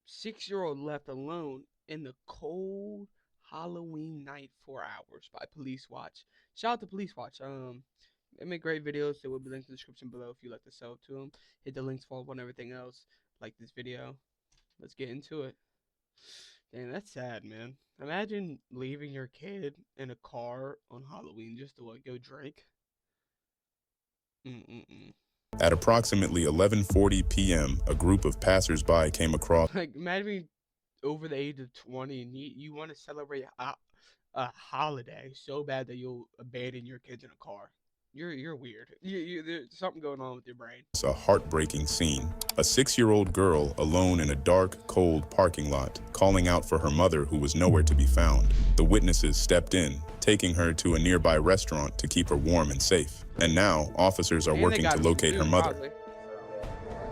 6-year-old left alone in the cold Halloween night, 4 hours by PoliceWatch. Shout out to PoliceWatch. They make great videos. They will be linked in the description below if you like to sub to them. Hit the links, follow on everything else. Like this video. Let's get into it. Dang, that's sad, man. Imagine leaving your kid in a car on Halloween just to what, go drink. Mm-mm-mm. At approximately 11:40 p.m., a group of passers-by came across. Like, imagine being over the age of 20 and you want to celebrate a holiday so bad that you'll abandon your kids in a car. You're weird. There's something going on with your brain. It's a heartbreaking scene. A 6-year-old girl alone in a dark, cold parking lot, calling out for her mother who was nowhere to be found. The witnesses stepped in, taking her to a nearby restaurant to keep her warm and safe. And now, officers are working to locate her mother. Probably.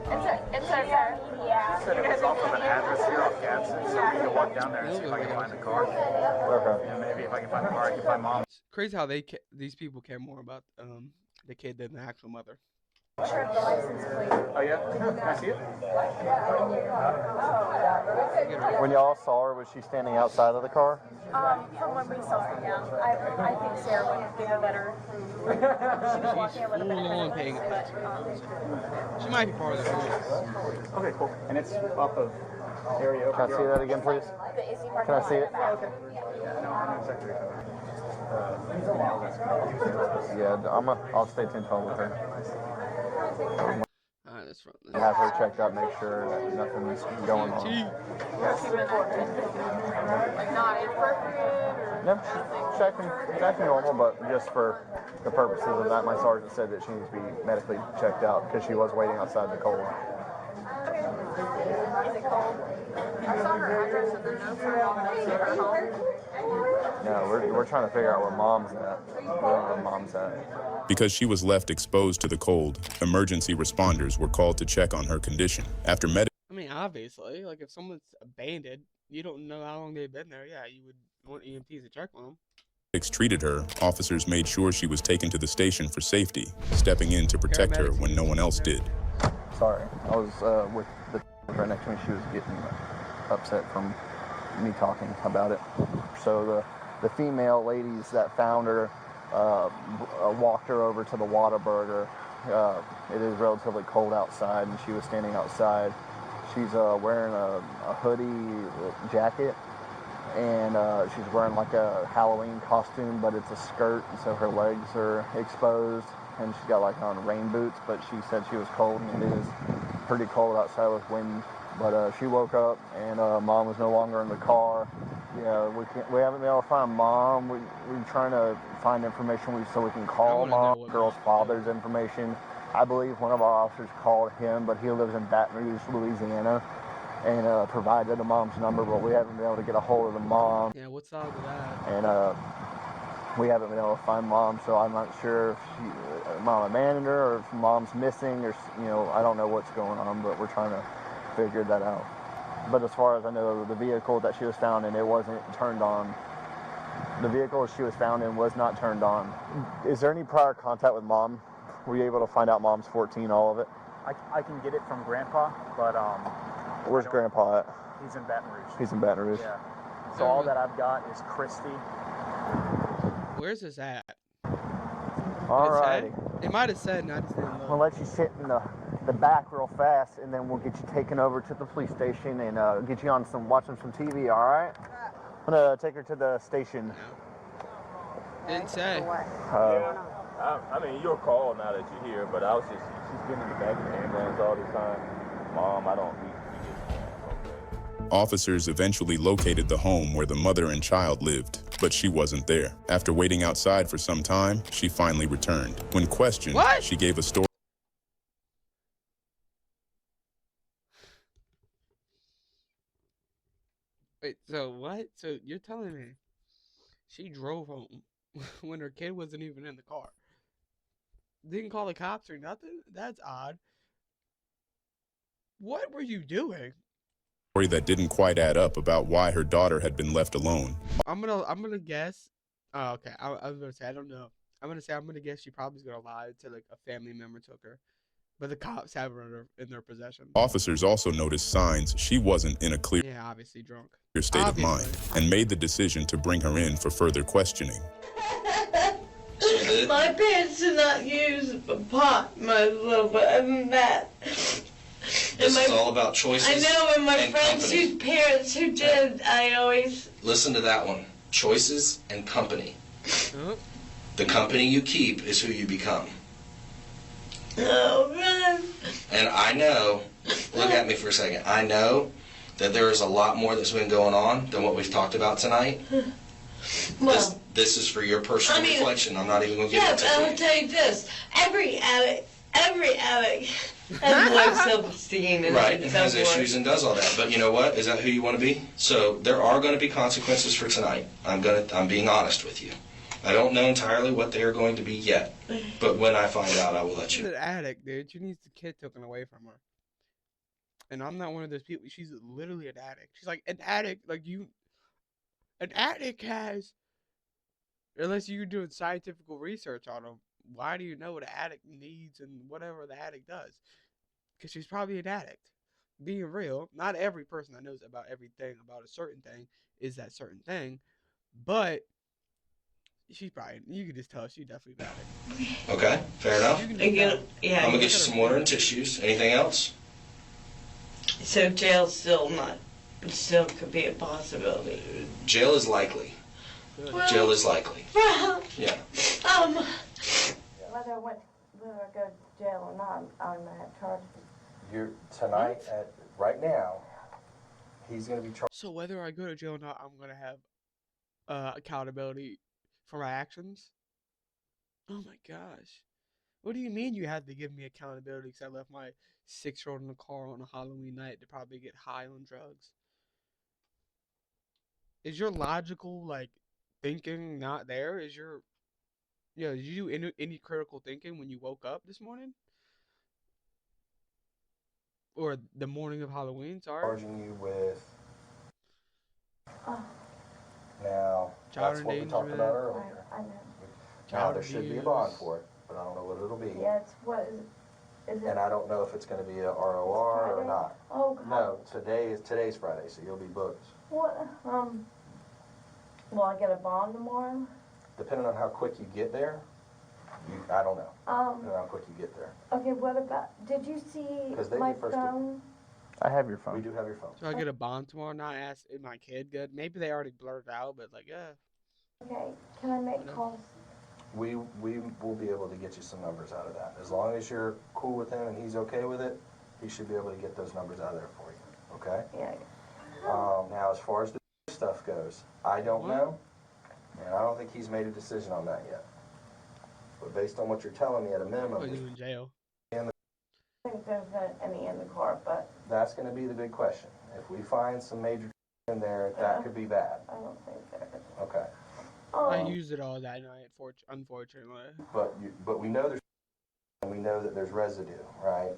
It's okay. Yeah. Said it was off of an address here off Gadsden, so we can walk down there and see if I can find the car. Okay. And maybe if I can find the car, I can find mom. It's crazy how these people care more about the kid than the actual mother. Sure, the license plate. Oh yeah? Can I see it? When y'all saw her, was she standing outside of the car? From when we saw her, yeah. I think Sarah would give a better. She was walking a little bit ahead of paying us, but, She might be part of the police. Okay, cool. And it's off of area over Can I see here. that again, please? the Izzy parking Can I lot see in it? the back. Okay. No, I'm in secretary. Yeah, I'll stay 10 phone with her. Alright, that's from Have her checked out, make sure that nothing's going on. Like not inappropriate or No, checking normal, but just for the purposes of that, my sergeant said that she needs to be medically checked out because she was waiting outside the cold. is it cold? I saw her address and the notes are all notes at her home. No, we're trying to figure out where mom's at. We don't know where mom's at. Because she was left exposed to the cold, emergency responders were called to check on her condition. After I mean, obviously, like if someone's abandoned, you don't know how long they've been there. Yeah, you would want EMTs to check on them. medics treated her, officers made sure she was taken to the station for safety, stepping in to protect her when no one else did. Sorry, I was with the right next to me. She was getting upset from me talking about it. So the female ladies that found her walked her over to the Whataburger. It is relatively cold outside, and she was standing outside. She's wearing a hoodie jacket, and she's wearing like a Halloween costume, but it's a skirt, and so her legs are exposed, and she's got like on rain boots, but she said she was cold, and it is pretty cold outside with wind. But she woke up, and mom was no longer in the car. Yeah, we haven't been able to find mom. We're trying to find information so we can call mom, girl's father's information. I believe one of our officers called him, but he lives in Baton Rouge, Louisiana, and provided the mom's number, but we haven't been able to get a hold of the mom. Yeah, what's up with that? And we haven't been able to find mom, so I'm not sure if mom abandoned her or if mom's missing, or I don't know what's going on, but we're trying to figure that out. But as far as I know, the vehicle that she was found in, it wasn't turned on. The vehicle she was found in was not turned on. Is there any prior contact with mom? Were you able to find out mom's 14, all of it? I can get it from Grandpa, but Where's Grandpa at? he's in Baton Rouge. He's in Baton Rouge. Yeah. So all that I've got is Christy. Where's this at? Alrighty. It might have said, and I just didn't We'll look. let you sit in the back real fast, and then we'll get you taken over to the police station and get you on watching some TV, all right? I'm gonna take her to the station. Didn't say. I mean, you're called now that you're here, but she's been in the back of the ambulance all this time. Mom, we just. Officers eventually located the home where the mother and child lived, but she wasn't there. After waiting outside for some time, she finally returned. When questioned, she gave a story. Wait, so what? So you're telling me she drove home when her kid wasn't even in the car? Didn't call the cops or nothing? That's odd. What were you doing? That didn't quite add up about why her daughter had been left alone. I'm gonna guess. Oh, okay. I was gonna say I don't know. I'm gonna guess she probably's gonna lie to like a family member took her. but the cops have her in their possession. Officers also noticed signs she wasn't in a clear Yeah, obviously drunk. state of mind and made the decision to bring her in for further questioning. My parents did not use pot much, little, but other than that. This is all about choices. I know, and my friends company. whose parents who did, I always. Listen to that one. Choices and company. Oh. The company you keep is who you become. Oh, man. And I know, look at me for a second, I know that there is a lot more that's been going on than what we've talked about tonight. Well, This is for your personal reflection. I'm not even going to get into yeah, but it. I'll tell you this. Every addict has low self-esteem and Right, and has self-worth. issues and does all that. But you know what? Is that who you want to be? So there are going to be consequences for tonight. I'm being honest with you. I don't know entirely what they are going to be yet. But when I find out, I will let She's you. an addict, dude. She needs the kid taken away from her. And I'm not one of those people. She's literally an addict. She's like an addict. Like you, an addict has. Unless you're doing scientific research on them, why do you know what an addict needs and whatever the addict does? Because she's probably an addict. Being real, not every person that knows about everything about a certain thing is that certain thing, but she's probably, you can just tell she's definitely an addict. Okay, fair enough. You can just Again, tell. yeah. I'm going to get you some water and tissues. Anything else? So jail's still could be a possibility. Jail is likely. Good. Jail is likely. Well, Yeah. Whether I go to jail or not, I'm gonna have charges. You're tonight right now. He's going to be charged. So whether I go to jail or not, I'm gonna have accountability for my actions. Oh my gosh, what do you mean you have to give me accountability because I left my 6-year-old in the car on a Halloween night to probably get high on drugs? Is your logical thinking not there? Is your did you do any critical thinking when you woke up this morning? Or the morning of Halloween, sorry. Charging you with. Oh, Now, Child that's what we talked endangerment. about earlier. I know. Now, Child there should be a abuse. bond for it, but I don't know what it'll be. Yeah, it's what is it? And I don't know if it's going to be a ROR or Friday? not. Oh, God. No, today's Friday, so you'll be booked. What, will I get a bond tomorrow? Depending on how quick you get there, I don't know. Depending on how quick you get there. Okay, what about, did you see 'Cause they my get first phone? I have your phone. We do have your phone. So I get a bond tomorrow and I ask, is my kid good? Maybe they already blurred out, but yeah. Okay, can I make calls? We will be able to get you some numbers out of that. As long as you're cool with him and he's okay with it, he should be able to get those numbers out of there for you. Okay? Yeah. Now, as far as the stuff goes, I don't What? know, and I don't think he's made a decision on that yet. But based on what you're telling me, at a Put minimum, you in jail. I think there's any in the car, but that's going to be the big question. If we find some major in there, that could be bad. I don't think there is. Okay. I Oh, used it all that night, unfortunately. But we know there's residue, right,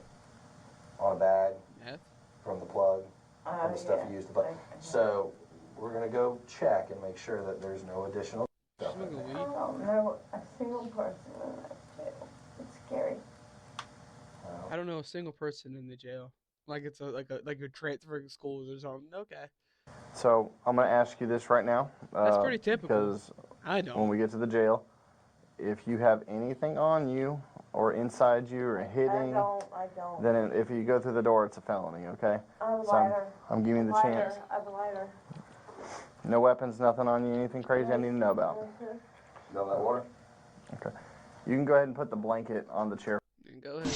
on a bag Meth? from the plug, from the stuff yeah. you used to plug. So we're going to go check and make sure that there's no additional stuff in Smoking there. I weed? don't know a single person in that jail. It's scary. I don't know a single person in the jail. Like it's like you're transferring schools or something. Okay. So I'm going to ask you this right now. That's pretty typical. Because I when don't. we get to the jail, if you have anything on you or inside you or hitting, I don't. then if you go through the door, it's a felony, okay? I have a So lighter. I'm giving you the Lighter. chance. I have a lighter. No weapons, nothing on you, anything crazy I need to know about. Know that water? Okay. You can go ahead and put the blanket on the chair. Go ahead.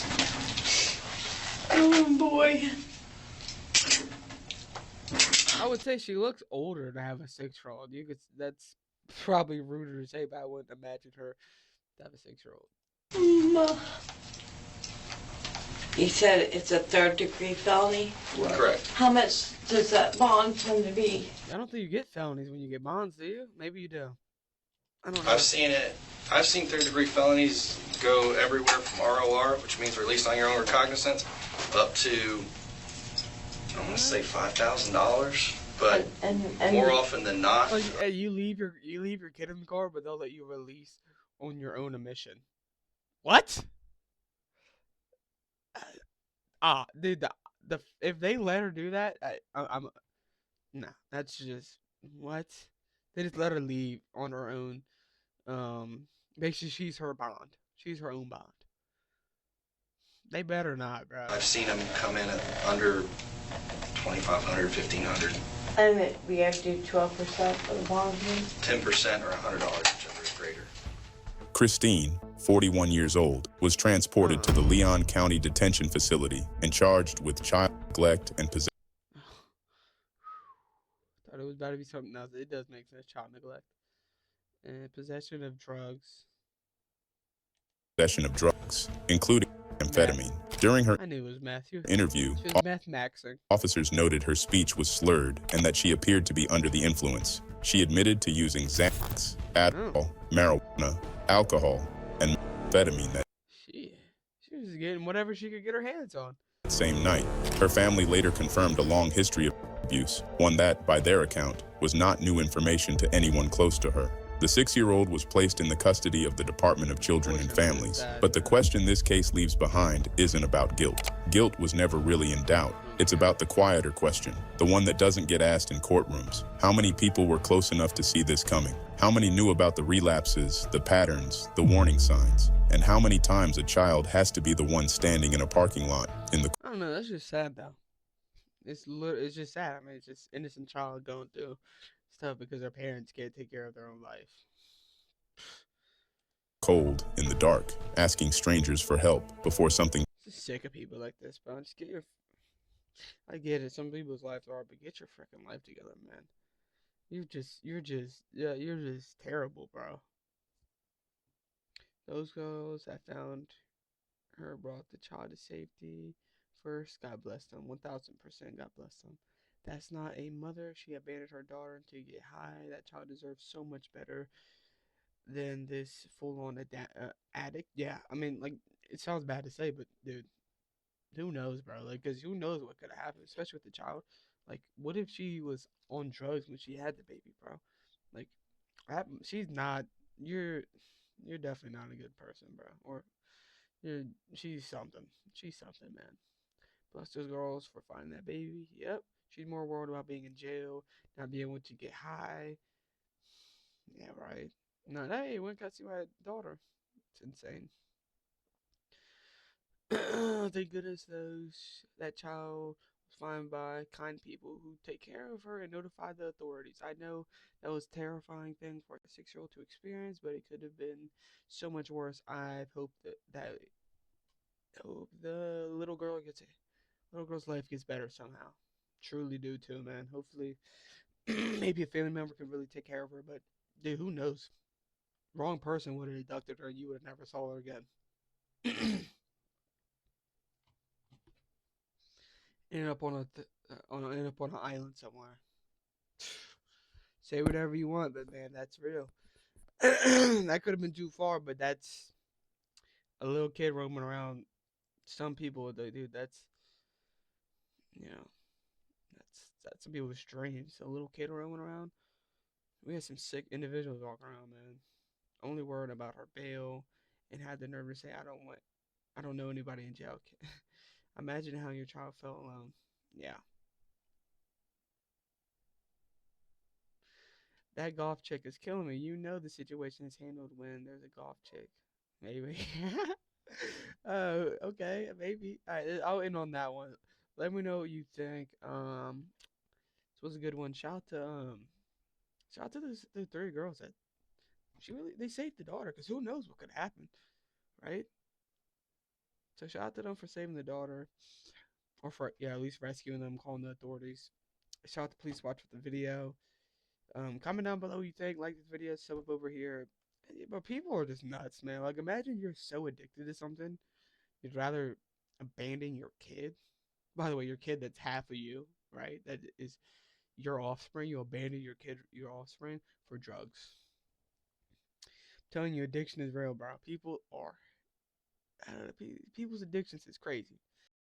oh boy. I would say she looks older to have a 6-year-old. That's probably ruder to say, but I wouldn't imagine her to have a 6-year-old. You said it's a 3rd-degree felony? Correct. How much does that bond tend to be? I don't think you get felonies when you get bonds, do you? Maybe you do. I don't know. I've seen it. I've seen third-degree felonies go everywhere from ROR, which means released on your own recognizance, up to, I want to say $5,000. But And more often than not, Oh, you leave your kid in the car, but they'll let you release on your own admission. What? Dude, the if they let her do that, I'm nah. That's just what they just let her leave on her own. Basically, she's her bond. She's her own bond. They better not, bro. I've seen them come in at under 2,500, 1,500. And we have to do 12% for the bond. 10% or $100, whichever is greater. Christine, 41 years old, was transported to the Leon County Detention Facility and charged with child neglect and possession. Thought it was about to be something else. It does make sense. Child neglect and possession of drugs. Possession of drugs, including amphetamine. During her I knew it was meth. interview, She was meth maxing. officers noted her speech was slurred and that she appeared to be under the influence. She admitted to using Xanax, Adderall, marijuana, alcohol, and amphetamine that She was getting whatever she could get her hands on. same night. Her family later confirmed a long history of abuse, one that, by their account, was not new information to anyone close to her. The 6-year-old was placed in the custody of the Department of Children and Families, but the question this case leaves behind isn't about guilt. Guilt was never really in doubt. It's about the quieter question, the one that doesn't get asked in courtrooms. How many people were close enough to see this coming? How many knew about the relapses, the patterns, the warning signs? And how many times a child has to be the one standing in a parking lot in the I don't know. That's just sad though. It's just sad. I mean, it's just innocent child going through stuff because their parents can't take care of their own life. cold, in the dark, asking strangers for help before something Just sick of people like this, bro. Just get your. I get it. Some people's lives are, but get your freaking life together, man. You're just terrible, bro. Those girls that found her brought the child to safety first. God bless them. 1000%. God bless them. That's not a mother. She abandoned her daughter to get high. That child deserves so much better than this full-on addict. Yeah, I mean, like, it sounds bad to say, but dude, who knows, bro? Like, cause who knows what could have happened, especially with the child. Like, what if she was on drugs when she had the baby, bro? Like, she's not. You're definitely not a good person, bro. Or you're she's something. She's something, man. Plus those girls for finding that baby. Yep. She's more worried about being in jail, not being able to get high. Yeah, right. No, hey, when can I see my daughter? It's insane. Thank goodness that child was found by kind people who take care of her and notify the authorities. I know that was a terrifying thing for a 6-year-old to experience, but it could have been so much worse. I hope that hope the little girl's life gets better somehow. Truly do too, man. Hopefully, maybe a family member can really take care of her. But dude, who knows? Wrong person would have abducted her, and you would have never saw her again. Ended up ended up on an island somewhere. Say whatever you want, but man, that's real. That could have been too far, but that's a little kid roaming around. Some people, dude, you know, that's some people strange. A little kid roaming around. We had some sick individuals walking around, man. Only worried about her bail, and had the nerve to say, I don't know anybody in jail." Imagine how your child felt alone. Yeah. That golf chick is killing me. You know the situation is handled when there's a golf chick. Maybe. Okay, maybe. All right, I'll end on that one. Let me know what you think. This was a good one. Shout out to the 3 girls that they saved the daughter, because who knows what could happen, right? So shout out to them for saving the daughter, or for at least rescuing them, calling the authorities. Shout out to PoliceWatchh with the video. Comment down below what you think. Like this video, sub up over here. But people are just nuts, man. Like, imagine you're so addicted to something, you'd rather abandon your kid. By the way, your kid that's half of you, right? That is your offspring. You abandon your offspring for drugs. I'm telling you, addiction is real, bro. People's addictions is crazy.